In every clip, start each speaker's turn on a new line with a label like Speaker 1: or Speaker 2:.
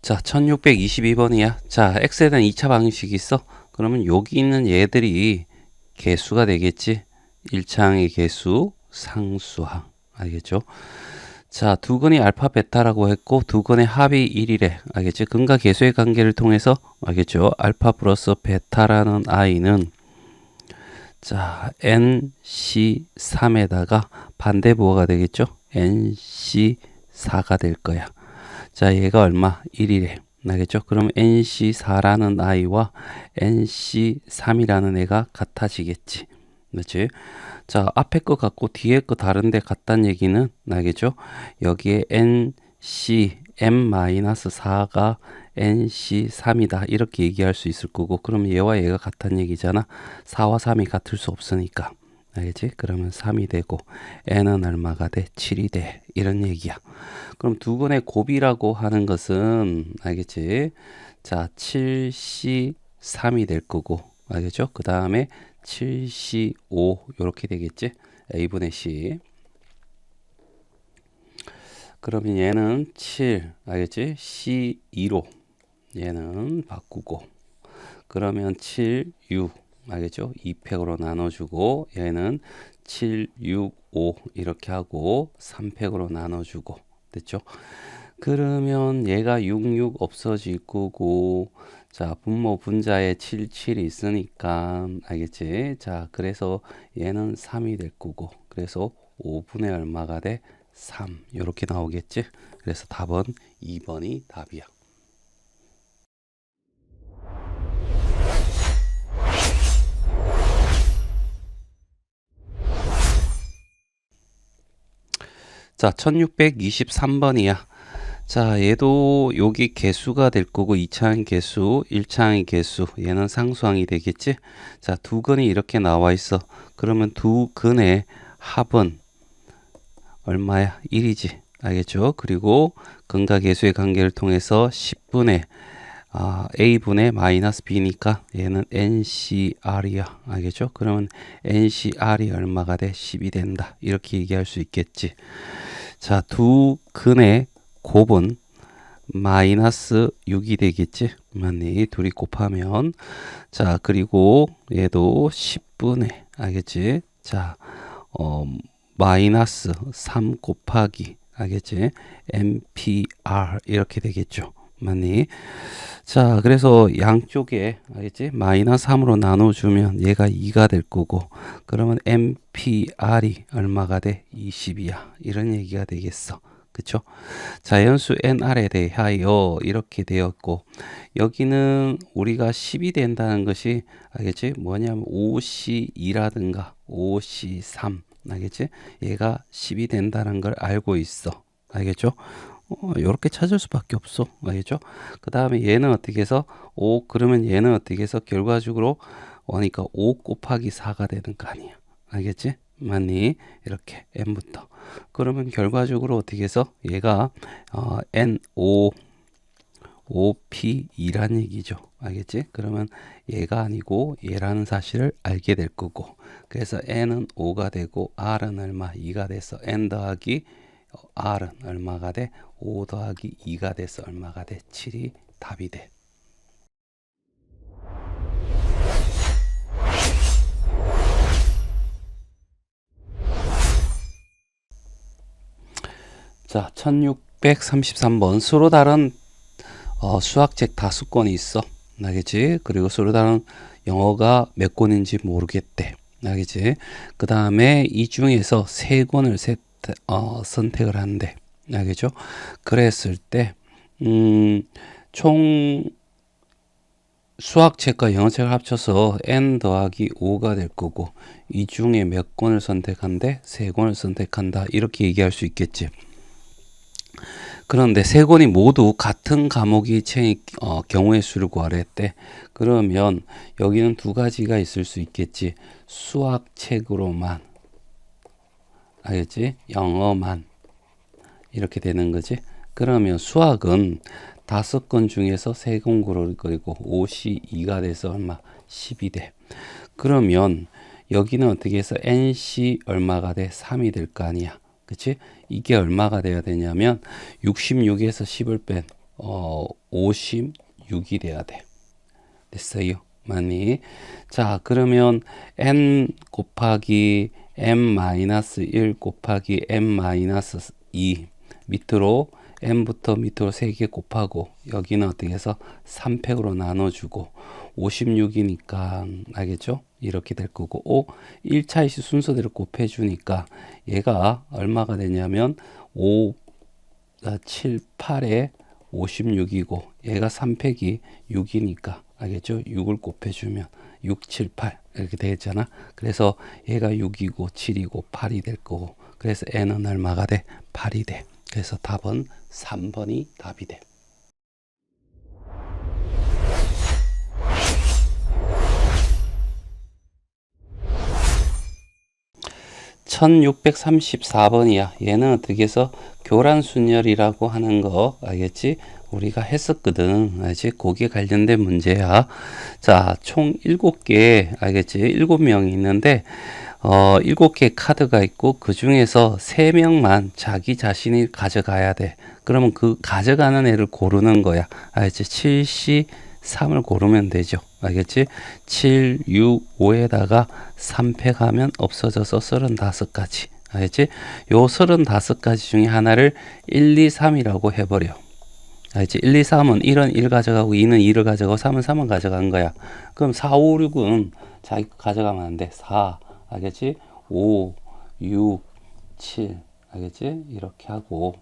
Speaker 1: 자, 1622번이야. 자, x에 대한 2차 방정식이 있어. 그러면 여기 있는 얘들이 개수가 되겠지. 1차항의 개수, 상수항. 알겠죠? 자, 두 근이 알파, 베타라고 했고 두 근의 합이 1이래. 알겠지? 근과 개수의 관계를 통해서 알겠죠? 알파 플러스 베타라는 i는 자, NC3에다가 반대 부호가 되겠죠? NC4가 될 거야. 자, 얘가 얼마? 1이래. 알겠죠? 그럼 NC4라는 i와 NC3이라는 애가 같아지겠지. 그렇지? 자, 앞에 거 같고 뒤에 거 다른데 같다는 얘기는 알겠죠? 여기에 NCm-4가 NC3이다. 이렇게 얘기할 수 있을 거고, 그럼 얘와 얘가 같다는 얘기잖아. 4와 3이 같을 수 없으니까. 알겠지? 그러면 3이 되고 n은 얼마가 돼? 7이 돼. 이런 얘기야. 그럼 두 근의 곱이라고 하는 것은 알겠지? 자, 7C3이 될 거고, 알겠죠? 그 다음에 7C5 이렇게 되겠지? A분의 C. 그러면 얘는 7, 알겠지? C2로 얘는 바꾸고, 그러면 7, 6, 알겠죠? 2팩으로 나눠주고, 얘는 7, 6, 5 이렇게 하고 3팩으로 나눠주고, 됐죠? 그러면 얘가 66 없어질 거고, 자, 분모 분자에 77이 있으니까, 알겠지? 자, 그래서 얘는 3이 될 거고, 그래서 5분의 얼마가 돼? 3. 이렇게 나오겠지? 그래서 답은 2번이 답이야. 자, 1623번이야. 자, 얘도 여기 개수가 될 거고 2차항 개수, 1차항 개수, 얘는 상수항이 되겠지? 자, 두 근이 이렇게 나와 있어. 그러면 두 근의 합은 얼마야? 1이지. 알겠죠? 그리고 근과 개수의 관계를 통해서 10분의 a분의 마이너스 b니까 얘는 NCR이야. 알겠죠? 그러면 NCR이 얼마가 돼? 10이 된다. 이렇게 얘기할 수 있겠지. 자, 두 근의 곱은 마이너스 6이 되겠지? 맞니? 둘이 곱하면. 자, 그리고 얘도 10분의, 알겠지? 자, 마이너스 3 곱하기, 알겠지? MPR 이렇게 되겠죠. 맞니? 자, 그래서 양쪽에, 알겠지? 마이너스 3으로 나눠주면 얘가 2가 될 거고, 그러면 MPR이 얼마가 돼? 20이야. 이런 얘기가 되겠어. 그쵸? 자연수 nr에 대하여 이렇게 되었고, 여기는 우리가 10이 된다는 것이, 알겠지? 뭐냐면 5C2라든가 5C3, 알겠지? 얘가 10이 된다는 걸 알고 있어. 알겠죠? 이렇게 찾을 수밖에 없어. 알겠죠? 그 다음에 얘는 어떻게 해서 5, 그러면 얘는 어떻게 해서 결과적으로 그러니까 5 곱하기 4가 되는 거 아니야. 알겠지? 맞니? 이렇게 n부터. 그러면 결과적으로 어떻게 해서 얘가 n5 5p2란 얘기죠. 알겠지? 그러면 얘가 아니고 얘라는 사실을 알게 될 거고, 그래서 n은 5가 되고 r은 얼마? 2가 돼서 n 더하기 r은 얼마가 돼? 5 더하기 2가 돼서 얼마가 돼? 7이 답이 돼. 자, 1633번. 서로 다른 수학책 5권이 있어. 알겠지? 그리고 서로 다른 영어가 몇 권인지 모르겠대. 알겠지? 그 다음에 이 중에서 3권을 선택을 한대. 알겠죠? 그랬을 때, 총 수학책과 영어책을 합쳐서 n 더하기 5가 될 거고, 이 중에 몇 권을 선택한대? 3권을 선택한다. 이렇게 얘기할 수 있겠지. 그런데 세 권이 모두 같은 과목이 경우의 수를 구하려 했대. 그러면 여기는 두 가지가 있을 수 있겠지. 수학책으로만, 알겠지? 영어만 이렇게 되는 거지. 그러면 수학은 5권 중에서 3권 고를 거고 5시 2가 돼서 얼마? 10이 돼. 그러면 여기는 어떻게 해서 NC 얼마가 돼? 3이 될 거 아니야. 그치? 이게 얼마가 돼야 되냐면 66에서 10을 뺀 56이 돼야 돼. 됐어요? 많이. 자, 그러면 n 곱하기 m-1 곱하기 m-2 밑으로 n부터 밑으로 3개 곱하고 여기는 어떻게 해서 3팩으로 나눠주고 56이니까 알겠죠? 이렇게 될 거고 1차이시 순서대로 곱해주니까 얘가 얼마가 되냐면 5, 7, 8에 56이고 얘가 3팩이 6이니까 알겠죠? 6을 곱해주면 6, 7, 8 이렇게 되겠잖아. 그래서 얘가 6이고 7이고 8이 될 거고 그래서 n은 얼마가 돼? 8이 돼. 그래서 답은 3번이 답이 돼. 1634번이야. 얘는 어떻게 해서 교란순열이라고 하는 거 알겠지? 우리가 했었거든. 알지? 거기에 관련된 문제야. 자, 총 7개 알겠지? 7명이 있는데 7개 카드가 있고 그 중에서 3명만 자기 자신이 가져가야 돼. 그러면 그 가져가는 애를 고르는 거야. 알지? 7C 3을 고르면 되죠. 알겠지? 7, 6, 5에다가 3팩 하면 없어져서 35가지. 알겠지? 요 35가지 중에 하나를 1, 2, 3이라고 해버려. 알겠지? 1, 2, 3은 1은 1 가져가고 2는 2를 가져가고 3은 3을 가져간 거야. 그럼 4, 5, 6은 자기 가져가면 안 돼. 4, 알겠지? 5, 6, 7, 알겠지? 이렇게 하고.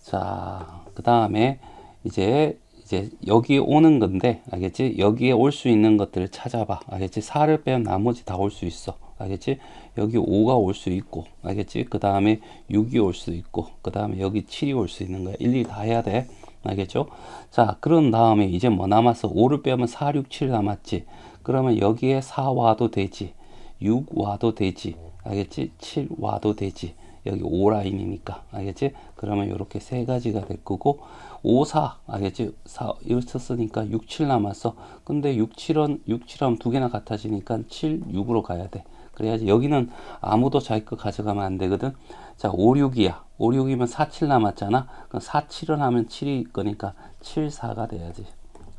Speaker 1: 자, 그 다음에 이제 여기에 오는 건데 알겠지? 여기에 올 수 있는 것들을 찾아봐. 알겠지? 4를 빼면 나머지 다 올 수 있어. 알겠지? 여기 5가 올 수 있고 알겠지? 그 다음에 6이 올 수 있고 그 다음에 여기 7이 올 수 있는 거야. 일일이 다 해야 돼. 알겠죠? 자, 그런 다음에 이제 뭐 남았어? 5를 빼면 4, 6, 7 남았지. 그러면 여기에 4 와도 되지. 6 와도 되지. 알겠지? 7 와도 되지. 여기 5 라인이니까. 알겠지? 그러면 이렇게 세 가지가 될 거고 5, 4 알겠지? 4 이렇게 썼으니까 6, 7 남았어. 근데 6, 7하면 두 개나 같아지니까 7, 6으로 가야 돼. 그래야지. 여기는 아무도 자기 거 가져가면 안 되거든. 자, 5, 6이야. 5, 6이면 4, 7 남았잖아. 그럼 4, 7은 하면 7이 거니까 7, 4가 돼야지.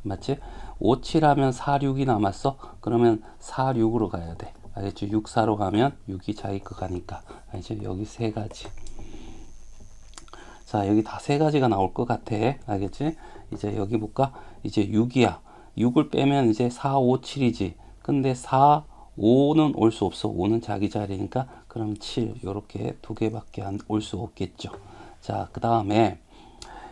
Speaker 1: 맞지? 5, 7 하면 4, 6이 남았어. 그러면 4, 6으로 가야 돼. 알겠지? 6, 4로 가면 6이 자기 거 가니까. 알겠지? 여기 세 가지. 자, 여기 다 세 가지가 나올 것 같아. 알겠지? 이제 여기 볼까? 이제 6이야. 6을 빼면 이제 4, 5, 7이지. 근데 4, 5는 올 수 없어. 5는 자기 자리니까 그럼 7 요렇게 두 개밖에 올 수 없겠죠. 자, 그 다음에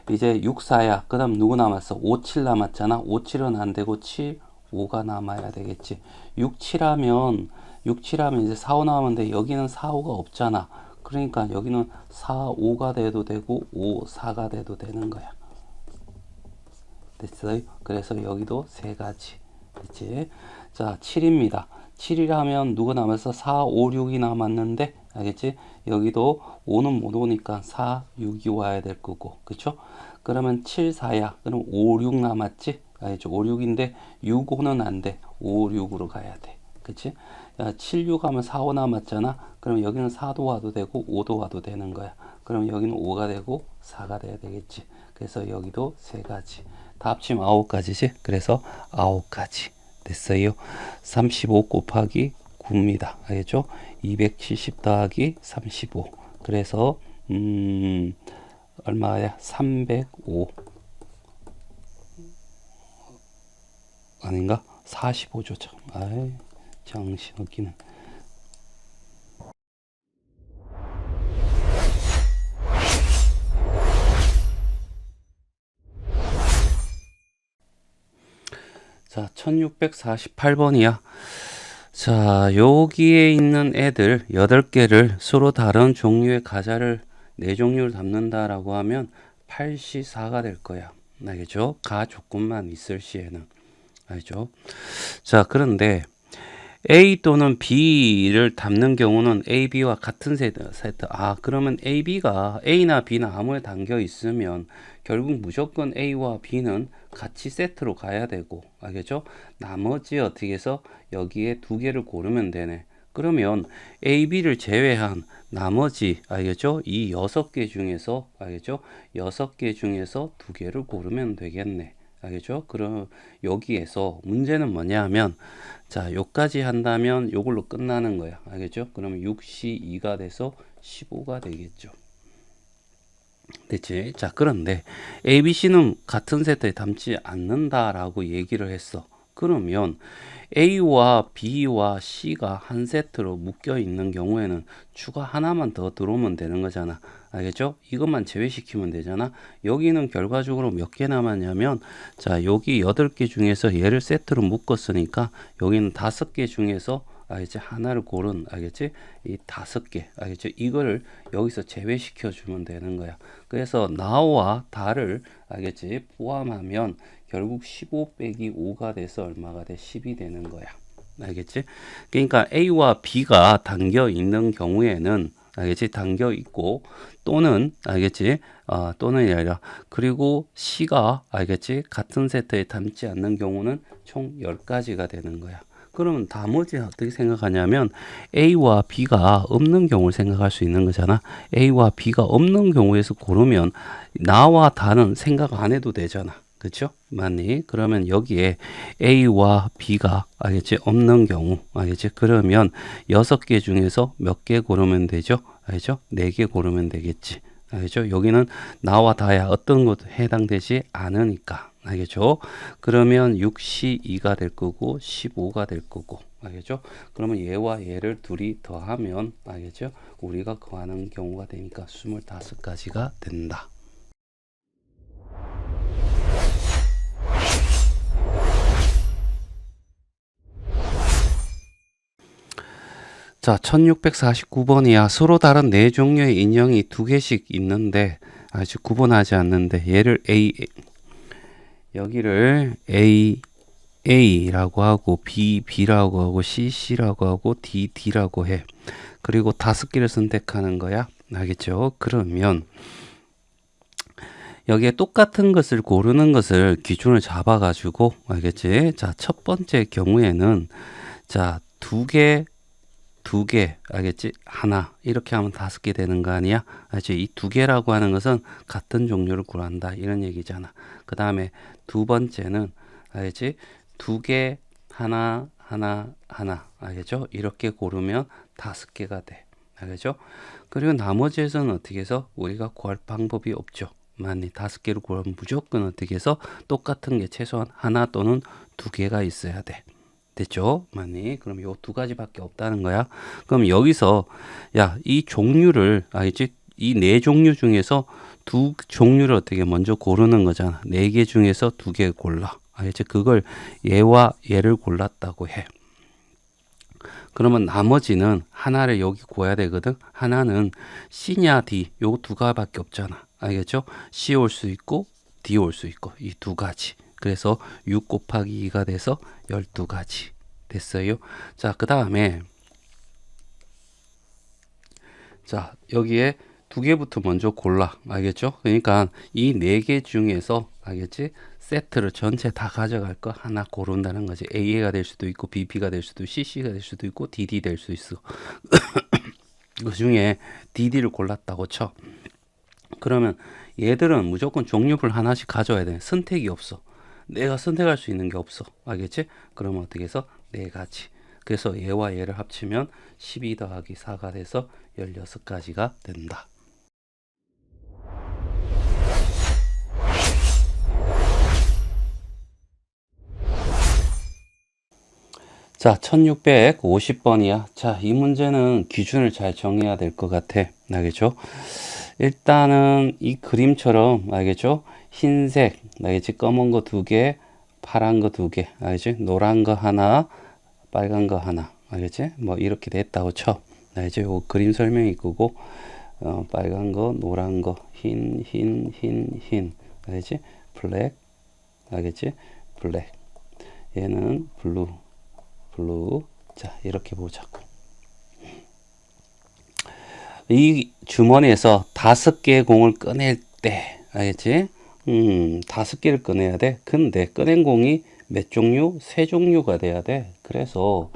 Speaker 1: 이제 6, 4야. 그 다음 누구 남았어? 5, 7 남았잖아. 5, 7은 안 되고 7, 5가 남아야 되겠지. 6, 7하면 이제 4, 5 나오는데 여기는 4, 5가 없잖아. 그러니까 여기는 4, 5가 돼도 되고 5, 4가 돼도 되는 거야. 됐어요? 그래서 여기도 세 가지. 됐지? 자, 7입니다. 7이라면 누가 남았어? 4, 5, 6이 남았는데 알겠지? 여기도 5는 못 오니까 4, 6이 와야 될 거고 그쵸? 그러면 7, 4야. 그럼 5, 6 남았지? 알겠죠? 5, 6인데 6, 5는 안 돼. 5, 6으로 가야 돼. 그치? 7, 6 하면 4, 5 남았잖아. 그럼 여기는 4도 와도 되고 5도 와도 되는 거야. 그럼 여기는 5가 되고 4가 돼야 되겠지. 그래서 여기도 세 가지. 다 합치면 9가지지. 그래서 9가지. 됐어요. 35 곱하기 9입니다. 알겠죠? 270 더하기 35. 그래서 얼마야? 305 아닌가? 45죠. 아이, 정신없기는. 자, 1648번이야. 자, 여기에 있는 애들 8개를 서로 다른 종류의 가자를 4종류를 담는다라고 하면 8C4가 될 거야. 알겠죠? 가 조건만 있을 시에는. 알죠? 자, 그런데 A 또는 B를 담는 경우는 A, B와 같은 세트. 아, 그러면 A, B가 A나 B나 아무에 담겨 있으면 결국 무조건 A와 B는 같이 세트로 가야 되고, 알겠죠? 나머지 어떻게 해서 여기에 두 개를 고르면 되네. 그러면 A, B를 제외한 나머지 알겠죠? 이 6개 중에서 알겠죠? 6개 중에서 2개를 고르면 되겠네. 알겠죠? 그럼 여기에서 문제는 뭐냐면 자, 요까지 한다면 요걸로 끝나는 거야. 알겠죠? 그러면 6시 2가 돼서 15가 되겠죠. 됐지? 자, 그런데 A, B, C는 같은 세트에 담지 않는다라고 얘기를 했어. 그러면 A와 B와 C가 한 세트로 묶여 있는 경우에는 추가 하나만 더 들어오면 되는 거잖아. 알겠죠? 이것만 제외시키면 되잖아. 여기는 결과적으로 몇 개 남았냐면, 자, 여기 8개 중에서 얘를 세트로 묶었으니까 여기는 5개 중에서 알겠지? 하나를 고른, 알겠지? 이 5개, 알겠죠? 이거를 여기서 제외시켜 주면 되는 거야. 그래서 나와 다를, 알겠지? 포함하면 결국 15 빼기 5가 돼서 얼마가 돼? 10이 되는 거야. 알겠지? 그러니까 A와 B가 담겨 있는 경우에는, 알겠지? 담겨 있고, 또는, 알겠지? 또는 아니라, 그리고 C가, 알겠지? 같은 세트에 담지 않는 경우는 총 10가지가 되는 거야. 그러면 나머지 어떻게 생각하냐면 A와 B가 없는 경우를 생각할 수 있는 거잖아. A와 B가 없는 경우에서 고르면 나와 다는 생각 안 해도 되잖아. 그쵸? 맞니? 그러면 여기에 A와 B가 알겠지? 없는 경우 알겠지? 그러면 6개 중에서 몇 개 고르면 되죠? 알죠? 4개 고르면 되겠지. 알죠? 여기는 나와 다야 어떤 것도 해당되지 않으니까. 알겠죠? 그러면 6시 2가 될 거고 15가 될 거고. 알겠죠? 그러면 얘와 얘를 둘이 더하면 알겠죠? 우리가 구하는 경우가 되니까 25가지가 된다. 자, 1649번이야. 서로 다른 네 종류의 인형이 2개씩 있는데 아주 구분하지 않는데 얘를 여기를 A라고 하고 B라고 하고 C라고 하고 D라고 해. 그리고 5개를 선택하는 거야. 알겠죠? 그러면 여기에 똑같은 것을 고르는 것을 기준을 잡아가지고 알겠지? 자, 첫 번째 경우에는 자, 2개, 알겠지? 하나, 이렇게 하면 5개 되는 거 아니야? 알지? 이 2개라고 하는 것은 같은 종류를 구한다. 이런 얘기잖아. 그 다음에 두 번째는, 알겠지? 2개, 하나, 알겠죠? 이렇게 고르면 5개가 돼. 알겠죠? 그리고 나머지에서는 어떻게 해서 우리가 구할 방법이 없죠. 만약 5개를 구하면 무조건 어떻게 해서 똑같은 게 최소한 하나 또는 2개가 있어야 돼. 됐죠? 맞니? 그럼 요 2가지밖에 없다는 거야. 그럼 여기서 야, 이 종류를 알겠지? 이 4종류 중에서 2종류를 어떻게 먼저 고르는 거잖아. 4개 중에서 2개 골라. 알겠지? 그걸 얘와 얘를 골랐다고 해. 그러면 나머지는 하나를 여기 구해야 되거든. 하나는 C냐 D 요 2가지밖에 없잖아. 알겠죠? C 올 수 있고 D 올 수 있고 이 2가지. 그래서 6 곱하기 2가 돼서 12가지 됐어요. 자, 그 다음에 자, 여기에 2개부터 먼저 골라. 알겠죠? 그러니까 이 4개 중에서 알겠지? 세트를 전체 다 가져갈 거 하나 고른다는 거지. A가 될 수도 있고 B가 될 수도 있고 C가 될 수도 있고 DD 될 수 있어. 그 중에 DD를 골랐다고 쳐. 그러면 얘들은 무조건 종류별 하나씩 가져야 돼. 선택이 없어. 내가 선택할 수 있는 게 없어. 알겠지? 그러면 어떻게 해서 4가지. 그래서 얘와 얘를 합치면 12 더하기 4가 돼서 16가지가 된다. 자, 1650번이야. 자, 이 문제는 기준을 잘 정해야 될 것 같아. 알겠죠? 일단은 이 그림처럼 알겠죠? 흰색, 알겠지? 검은 거 2개, 파란 거 2개, 알겠지? 노란 거 하나, 빨간 거 하나, 알겠지? 뭐 이렇게 됐다고 쳐. 알겠지? 요 그림 설명이 있고, 빨간 거, 노란 거, 흰, 알겠지? 블랙, 알겠지? 블랙. 얘는 블루. 자, 이렇게 보자고. 이 주머니에서 5개의 공을 꺼낼 때, 알겠지? 5개를 꺼내야 돼. 근데 꺼낸 공이 몇 종류? 3종류가 돼야 돼. 그래서,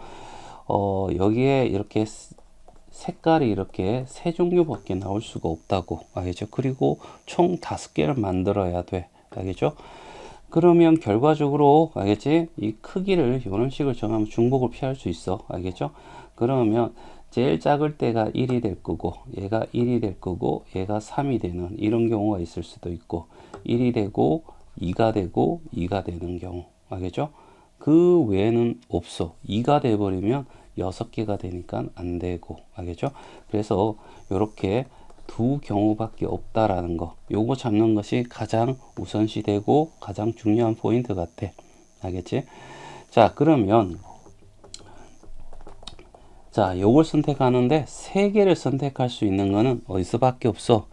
Speaker 1: 여기에 이렇게 색깔이 이렇게 세 종류밖에 나올 수가 없다고. 알겠죠? 그리고 총 5개를 만들어야 돼. 알겠죠? 그러면 결과적으로, 알겠지? 이 크기를 이런 식으로 정하면 중복을 피할 수 있어. 알겠죠? 그러면 제일 작을 때가 1이 될 거고, 얘가 1이 될 거고, 얘가 3이 되는 이런 경우가 있을 수도 있고, 1이 되고 2가 되고 2가 되는 경우. 알겠죠? 그 외에는 없어. 2가 돼 버리면 6개가 되니까 안 되고. 알겠죠? 그래서 이렇게 두 경우밖에 없다라는 거, 요거 잡는 것이 가장 우선시 되고 가장 중요한 포인트 같아. 알겠지? 자, 그러면 자, 요걸 선택하는데 세 개를 선택할 수 있는 거는 어디서밖에 없어?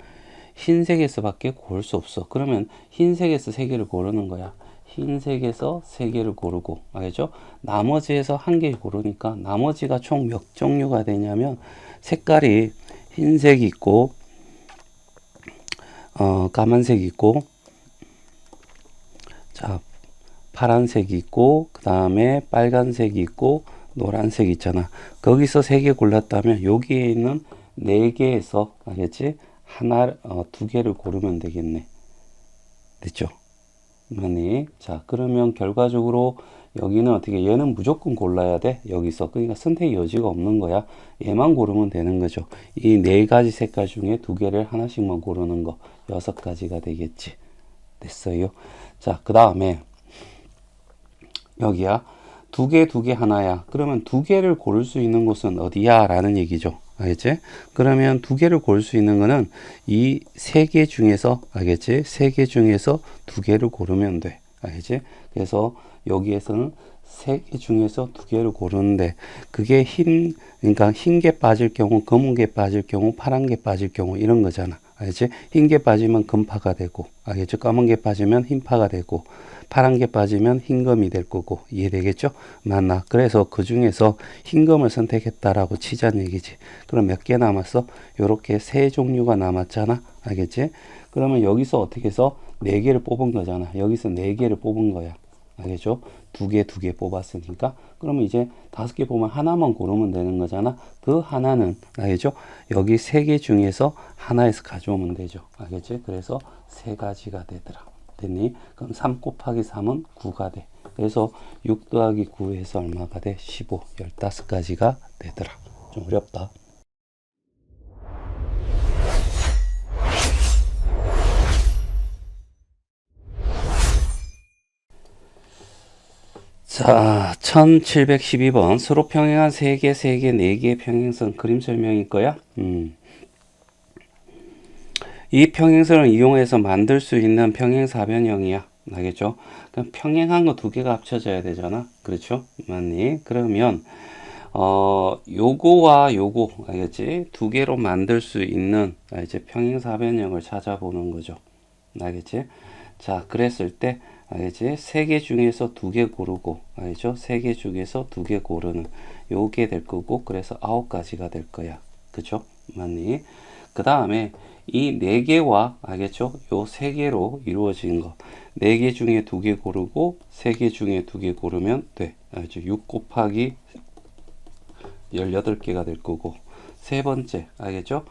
Speaker 1: 흰색에서밖에 고를 수 없어. 그러면 흰색에서 세 개를 고르는 거야. 흰색에서 세 개를 고르고, 알겠죠? 나머지에서 한 개 고르니까 나머지가 총 몇 종류가 되냐면, 색깔이 흰색이 있고, 까만색이 있고, 자, 파란색이 있고, 그 다음에 빨간색이 있고, 노란색이 있잖아. 거기서 세 개 골랐다면 여기에 있는 네 개에서, 알겠지? 두 개를 고르면 되겠네. 됐죠? 맞니? 자, 그러면 결과적으로 여기는 어떻게, 얘는 무조건 골라야 돼. 여기서. 그러니까 선택의 여지가 없는 거야. 얘만 고르면 되는 거죠. 이 네 가지 색깔 중에 두 개를 하나씩만 고르는 거. 6가지가 되겠지. 됐어요. 자, 그 다음에 여기야. 두 개 하나야. 그러면 두 개를 고를 수 있는 곳은 어디야? 라는 얘기죠. 알겠지? 그러면 두 개를 고를 수 있는 거는 이 세 개 중에서, 알겠지? 세 개 중에서 두 개를 고르면 돼. 알겠지? 그래서 여기에서는 세 개 중에서 두 개를 고르는데, 그게 그러니까 흰 게 빠질 경우, 검은 게 빠질 경우, 파란 게 빠질 경우, 이런 거잖아. 알겠지? 흰 게 빠지면 금파가 되고, 알겠죠? 까만 게 빠지면 흰파가 되고, 파란 게 빠지면 흰검이 될 거고. 이해되겠죠? 맞나? 그래서 그 중에서 흰검을 선택했다라고 치자는 얘기지. 그럼 몇 개 남았어? 요렇게 세 종류가 남았잖아. 알겠지? 그러면 여기서 어떻게 해서 네 개를 뽑은 거잖아. 여기서 네 개를 뽑은 거야. 알겠죠? 두 개 뽑았으니까. 그러면 이제 5개 보면 하나만 고르면 되는 거잖아. 그 하나는, 알겠죠? 여기 세 개 중에서 하나에서 가져오면 되죠. 알겠지? 그래서 세 가지가 되더라. 됐니? 그럼 3 곱하기 3은 9가 돼. 그래서 6 더하기 9에서 얼마가 돼? 15. 15가지가 되더라. 좀 어렵다. 자, 1712번. 서로 평행한 3개, 3개, 4개의 평행선 그림 설명일 거야. 이 평행선을 이용해서 만들 수 있는 평행사변형이야. 알겠죠? 그럼 평행한 거 두 개가 합쳐져야 되잖아. 그렇죠? 맞니? 그러면 요거와 요거, 알겠지? 두 개로 만들 수 있는, 이제 평행사변형을 찾아보는 거죠. 알겠지? 자, 그랬을 때, 알겠지? 세 개 중에서 두 개 고르고, 알겠죠? 세 개 중에서 두 개 고르는 요게 될 거고, 그래서 9가지가 될 거야. 그죠? 맞니? 그 다음에 이 네 개와, 알겠죠? 요 세 개로 이루어진 거. 네 개 중에 두 개 고르고, 세 개 중에 두 개 고르면 돼. 알겠죠? 6 곱하기 18개가 될 거고. 세 번째, 알겠죠?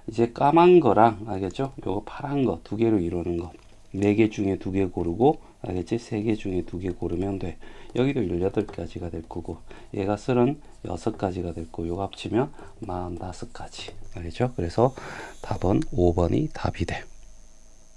Speaker 1: 이제 까만 거랑, 알겠죠? 요거 파란 거 두 개로 이루는 거. 4개 중에 두 개 고르고, 알겠지? 3개 중에 두 개 고르면 돼. 여기도 18가지가 될 거고, 얘가 36가지가 될 거고, 요거 합치면 45가지. 알겠죠? 그래서 답은 5번이 답이 돼.